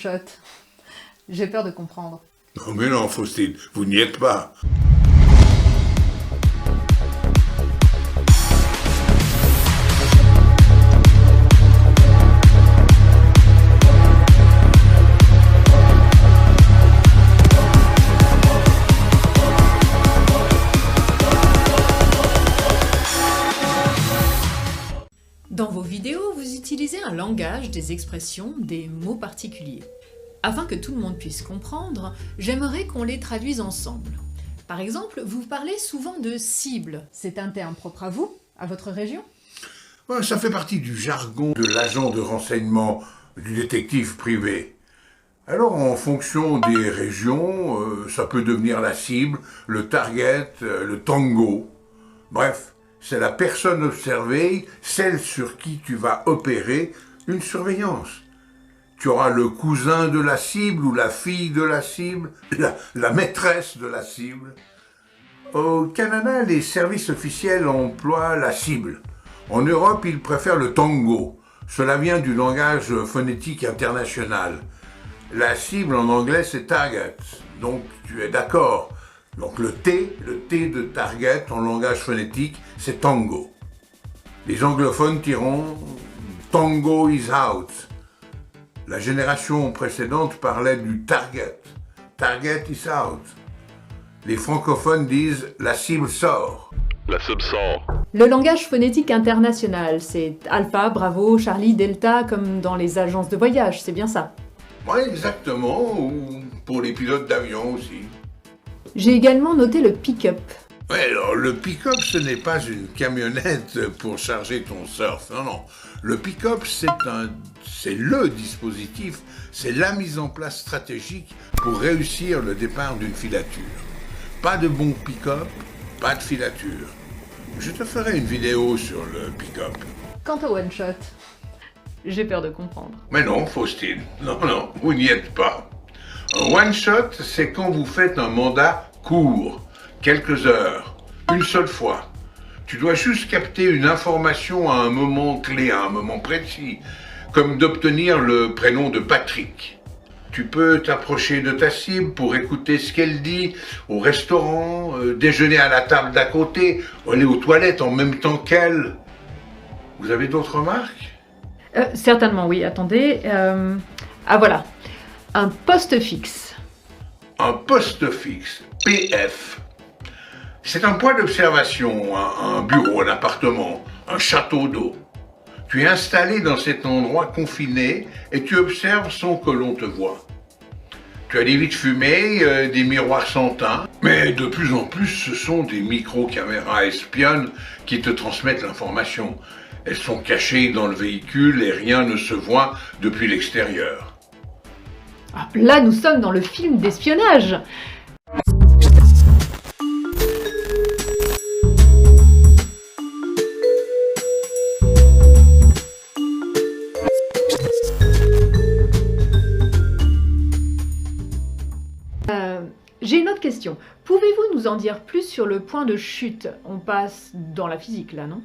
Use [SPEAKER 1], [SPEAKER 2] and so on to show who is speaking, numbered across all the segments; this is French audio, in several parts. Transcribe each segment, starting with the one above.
[SPEAKER 1] one-shot. J'ai peur de comprendre.
[SPEAKER 2] Non mais non, Faustine, vous n'y êtes pas.
[SPEAKER 1] Dans vos vidéos, vous utilisez un langage, des expressions, des mots particuliers. Afin que tout le monde puisse comprendre, j'aimerais qu'on les traduise ensemble. Par exemple, vous parlez souvent de cible. C'est un terme propre à vous, à votre région?
[SPEAKER 2] Ouais, ça fait partie du jargon de l'agent de renseignement, du détective privé. Alors, en fonction des régions, ça peut devenir la cible, le target, le tango. Bref, c'est la personne observée, celle sur qui tu vas opérer une surveillance. Tu auras le cousin de la cible ou la fille de la cible, la maîtresse de la cible. Au Canada, les services officiels emploient la cible. En Europe, ils préfèrent le tango. Cela vient du langage phonétique international. La cible en anglais, c'est target. Donc, tu es d'accord. Donc, le T de target en langage phonétique, c'est tango. Les anglophones diront tango is out. La génération précédente parlait du target. Target is out. Les francophones disent la cible sort.
[SPEAKER 3] La cible sort.
[SPEAKER 1] Le langage phonétique international, c'est Alpha, Bravo, Charlie, Delta, comme dans les agences de voyage, c'est bien ça?
[SPEAKER 2] Oui, exactement, ou pour les pilotes d'avion aussi.
[SPEAKER 1] J'ai également noté le pick-up.
[SPEAKER 2] Oui, alors le pick-up, ce n'est pas une camionnette pour charger ton surf, non, non. Le pick-up, c'est le dispositif, c'est la mise en place stratégique pour réussir le départ d'une filature. Pas de bon pick-up, pas de filature. Je te ferai une vidéo sur le pick-up.
[SPEAKER 1] Quant au one-shot, j'ai peur de comprendre.
[SPEAKER 2] Mais non, Faustine, non, vous n'y êtes pas. Un one-shot, c'est quand vous faites un mandat court, quelques heures, une seule fois. Tu dois juste capter une information à un moment clé, à un moment précis, comme d'obtenir le prénom de Patrick. Tu peux t'approcher de ta cible pour écouter ce qu'elle dit au restaurant, déjeuner à la table d'à côté, aller aux toilettes en même temps qu'elle. Vous avez d'autres remarques?
[SPEAKER 1] Certainement, oui. Attendez. Ah voilà. Un poste fixe.
[SPEAKER 2] Un poste fixe, PF. C'est un point d'observation, un bureau, un appartement, un château d'eau. Tu es installé dans cet endroit confiné et tu observes sans que l'on te voie. Tu as des vitres fumées, des miroirs sans teint, mais de plus en plus ce sont des micro-caméras espionnes qui te transmettent l'information. Elles sont cachées dans le véhicule et rien ne se voit depuis l'extérieur.
[SPEAKER 1] Ah, là, nous sommes dans le film d'espionnage. J'ai une autre question. Pouvez-vous nous en dire plus sur le point de chute? On passe dans la physique, là, non?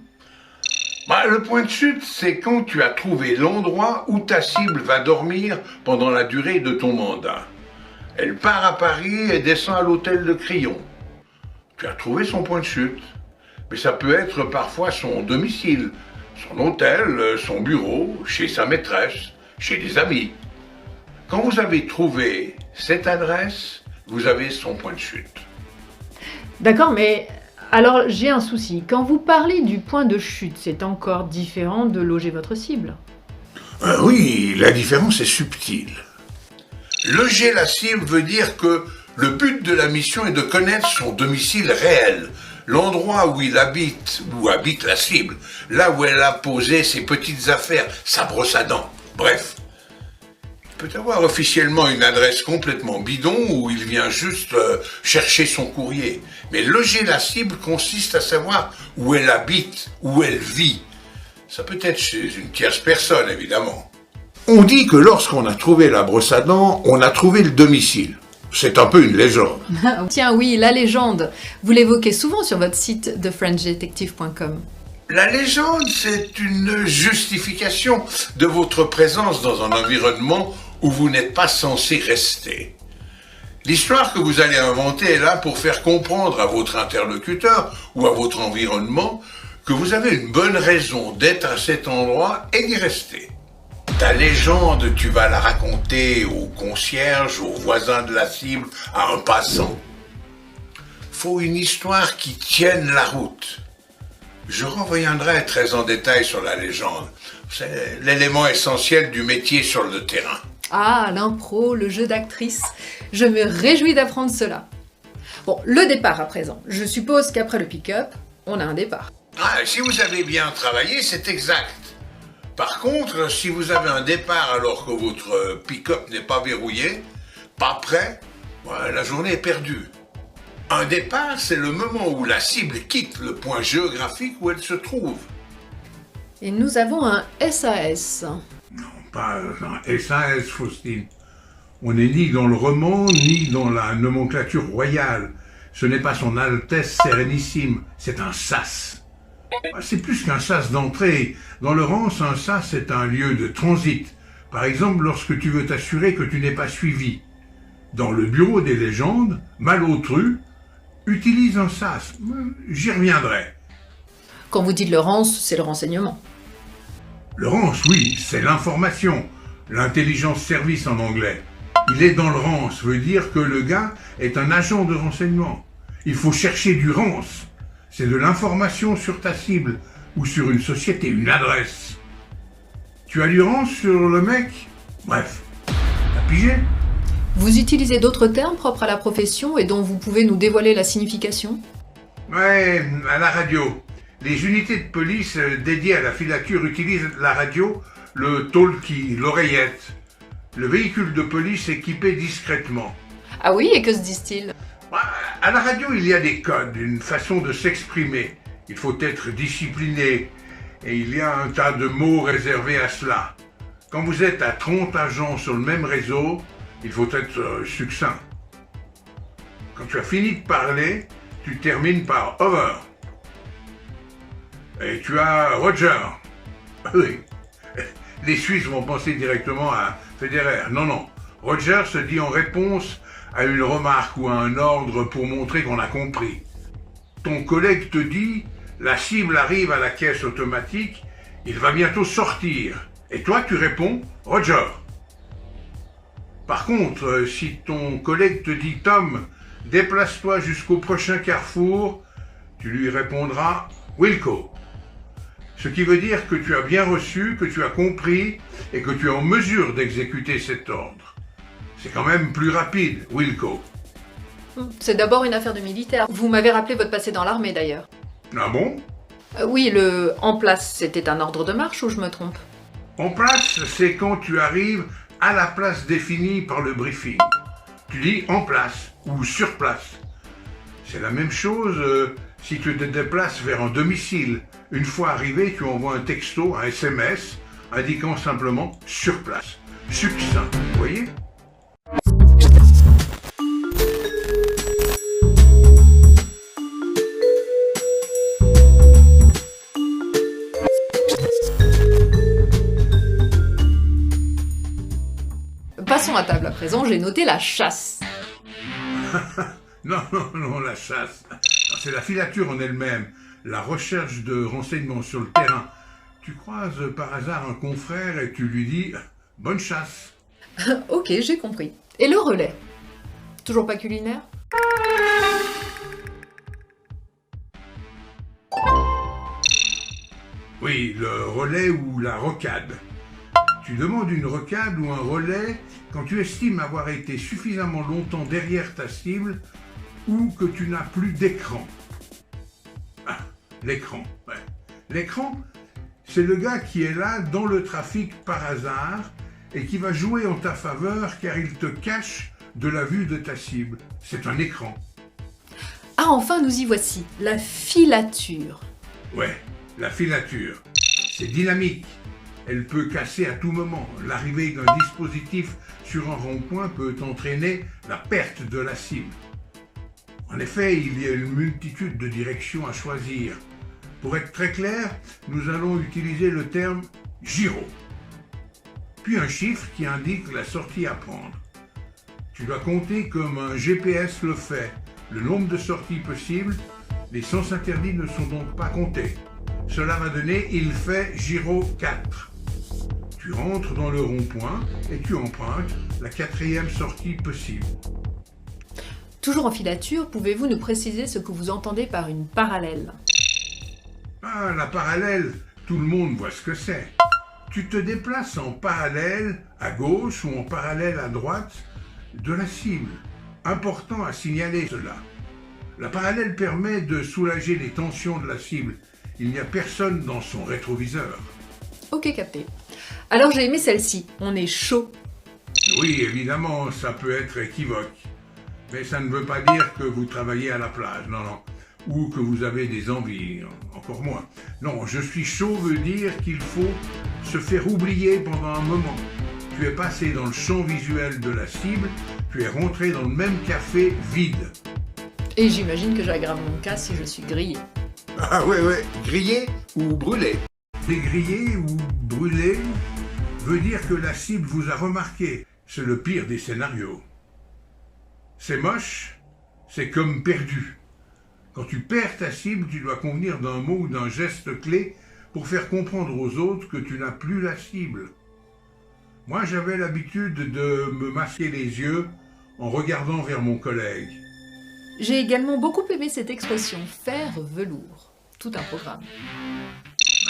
[SPEAKER 2] Le point de chute, c'est quand tu as trouvé l'endroit où ta cible va dormir pendant la durée de ton mandat. Elle part à Paris et descend à l'hôtel de Crillon. Tu as trouvé son point de chute. Mais ça peut être parfois son domicile, son hôtel, son bureau, chez sa maîtresse, chez des amis. Quand vous avez trouvé cette adresse, vous avez son point de chute.
[SPEAKER 1] D'accord, mais alors j'ai un souci. Quand vous parlez du point de chute, c'est encore différent de loger votre cible.
[SPEAKER 2] Oui, la différence est subtile. Loger la cible veut dire que le but de la mission est de connaître son domicile réel, l'endroit où il habite, où habite la cible, là où elle a posé ses petites affaires, sa brosse à dents, bref. Il peut avoir officiellement une adresse complètement bidon où il vient juste chercher son courrier. Mais loger la cible consiste à savoir où elle habite, où elle vit. Ça peut être chez une tierce personne, évidemment. On dit que lorsqu'on a trouvé la brosse à dents, on a trouvé le domicile. C'est un peu une légende.
[SPEAKER 1] Tiens, oui, la légende. Vous l'évoquez souvent sur votre site thefrenchdetective.com.
[SPEAKER 2] La légende, c'est une justification de votre présence dans un environnement où vous n'êtes pas censé rester. L'histoire que vous allez inventer est là pour faire comprendre à votre interlocuteur ou à votre environnement que vous avez une bonne raison d'être à cet endroit et d'y rester. Ta légende, tu vas la raconter au concierge, aux voisins de la cible, à un passant. Faut une histoire qui tienne la route. Je reviendrai très en détail sur la légende. C'est l'élément essentiel du métier sur le terrain.
[SPEAKER 1] Ah, l'impro, le jeu d'actrice. Je me réjouis d'apprendre cela. Bon, le départ à présent. Je suppose qu'après le pick-up, on a un départ.
[SPEAKER 2] Ah, si vous avez bien travaillé, c'est exact. Par contre, si vous avez un départ alors que votre pick-up n'est pas verrouillé, pas prêt, la journée est perdue. Un départ, c'est le moment où la cible quitte le point géographique où elle se trouve.
[SPEAKER 1] Et nous avons un SAS.
[SPEAKER 3] Non, pas un SAS, Faustine. On n'est ni dans le roman, ni dans la nomenclature royale. Ce n'est pas son Altesse Sérénissime, c'est un sas. C'est plus qu'un sas d'entrée. Dans le rance, un sas est un lieu de transit. Par exemple, lorsque tu veux t'assurer que tu n'es pas suivi. Dans le bureau des légendes, Malotru utilise un sas. J'y reviendrai.
[SPEAKER 1] Quand vous dites le rance, c'est le renseignement.
[SPEAKER 3] Le rance, oui, c'est l'information. L'intelligence service en anglais. Il est dans le rance, veut dire que le gars est un agent de renseignement. Il faut chercher du rance. C'est de l'information sur ta cible, ou sur une société, une adresse. Tu as du rance sur le mec? Bref, t'as pigé?
[SPEAKER 1] Vous utilisez d'autres termes propres à la profession et dont vous pouvez nous dévoiler la signification?
[SPEAKER 3] Ouais, à la radio. Les unités de police dédiées à la filature utilisent la radio, le talkie, l'oreillette. Le véhicule de police équipé discrètement.
[SPEAKER 1] Ah oui, et que se disent-ils?
[SPEAKER 3] À la radio, il y a des codes, une façon de s'exprimer. Il faut être discipliné. Et il y a un tas de mots réservés à cela. Quand vous êtes à 30 agents sur le même réseau, il faut être succinct. Quand tu as fini de parler, tu termines par over. Et tu as Roger. Oui. Les Suisses vont penser directement à Federer. Non, non. Roger se dit en réponse à une remarque ou à un ordre pour montrer qu'on a compris. Ton collègue te dit, la cible arrive à la caisse automatique, il va bientôt sortir. Et toi, tu réponds, Roger. Par contre, si ton collègue te dit, Tom, déplace-toi jusqu'au prochain carrefour, tu lui répondras, Wilco. Ce qui veut dire que tu as bien reçu, que tu as compris et que tu es en mesure d'exécuter cet ordre. C'est quand même plus rapide, Wilco.
[SPEAKER 1] C'est d'abord une affaire de militaire. Vous m'avez rappelé votre passé dans l'armée d'ailleurs.
[SPEAKER 3] Ah bon?
[SPEAKER 1] Oui, le « en place », c'était un ordre de marche ou je me trompe?
[SPEAKER 3] En place, c'est quand tu arrives à la place définie par le briefing. Tu dis en place ou sur place. C'est la même chose si tu te déplaces vers un domicile. Une fois arrivé, tu envoies un texto, un SMS, indiquant simplement sur place. Succinct, vous voyez?
[SPEAKER 1] Passons à table à présent, j'ai noté la chasse.
[SPEAKER 3] Non, non, non, la chasse. C'est la filature en elle-même, la recherche de renseignements sur le terrain. Tu croises par hasard un confrère et tu lui dis « bonne chasse ».
[SPEAKER 1] Ok, j'ai compris. Et le relais? Toujours pas culinaire?
[SPEAKER 3] Oui, le relais ou la rocade. Tu demandes une rocade ou un relais quand tu estimes avoir été suffisamment longtemps derrière ta cible ou que tu n'as plus d'écran. Ah, l'écran, ouais. L'écran, c'est le gars qui est là dans le trafic par hasard et qui va jouer en ta faveur car il te cache de la vue de ta cible. C'est un écran.
[SPEAKER 1] Ah, enfin, nous y voici. La filature.
[SPEAKER 3] Ouais, la filature. C'est dynamique. Elle peut casser à tout moment. L'arrivée d'un dispositif sur un rond-point peut entraîner la perte de la cible. En effet, il y a une multitude de directions à choisir. Pour être très clair, nous allons utiliser le terme gyro. puis un chiffre qui indique la sortie à prendre. Tu dois compter comme un GPS le fait, le nombre de sorties possibles. Les sens interdits ne sont donc pas comptés. Cela va donner il fait Giro 4. Tu rentres dans le rond-point et tu empruntes la 4e sortie possible.
[SPEAKER 1] Toujours en filature, pouvez-vous nous préciser ce que vous entendez par une parallèle?
[SPEAKER 3] Ah, la parallèle, tout le monde voit ce que c'est. Tu te déplaces en parallèle à gauche ou en parallèle à droite de la cible. Important à signaler cela. La parallèle permet de soulager les tensions de la cible. Il n'y a personne dans son rétroviseur.
[SPEAKER 1] Ok, capté. Alors j'ai aimé celle-ci, on est chaud.
[SPEAKER 3] Oui, évidemment, ça peut être équivoque. Mais ça ne veut pas dire que vous travaillez à la plage, non, non. Ou que vous avez des envies, encore moins. Non, je suis chaud veut dire qu'il faut se faire oublier pendant un moment. Tu es passé dans le champ visuel de la cible, tu es rentré dans le même café vide.
[SPEAKER 1] Et j'imagine que j'aggrave mon cas si je suis grillé.
[SPEAKER 2] Ah ouais, grillé ou brûlé.
[SPEAKER 3] Dégrillé ou brûlé veut dire que la cible vous a remarqué. C'est le pire des scénarios. C'est moche, c'est comme perdu. Quand tu perds ta cible, tu dois convenir d'un mot ou d'un geste clé pour faire comprendre aux autres que tu n'as plus la cible. Moi, j'avais l'habitude de me masquer les yeux en regardant vers mon collègue.
[SPEAKER 1] J'ai également beaucoup aimé cette expression « faire velours ». Tout un programme.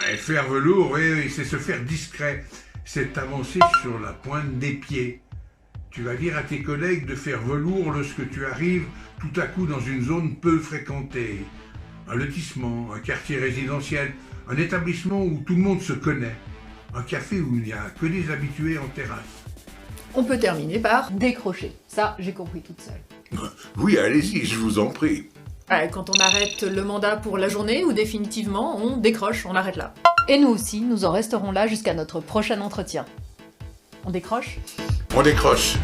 [SPEAKER 3] Et faire velours, oui, c'est se faire discret. C'est avancer sur la pointe des pieds. Tu vas dire à tes collègues de faire velours lorsque tu arrives tout à coup dans une zone peu fréquentée. Un lotissement, un quartier résidentiel, un établissement où tout le monde se connaît. Un café où il n'y a que des habitués en terrasse.
[SPEAKER 1] On peut terminer par décrocher. Ça, j'ai compris toute seule.
[SPEAKER 2] Oui, allez-y, je vous en prie.
[SPEAKER 1] Quand on arrête le mandat pour la journée ou définitivement, on décroche, on arrête là. Et nous aussi, nous en resterons là jusqu'à notre prochain entretien. On décroche ?
[SPEAKER 2] On décroche.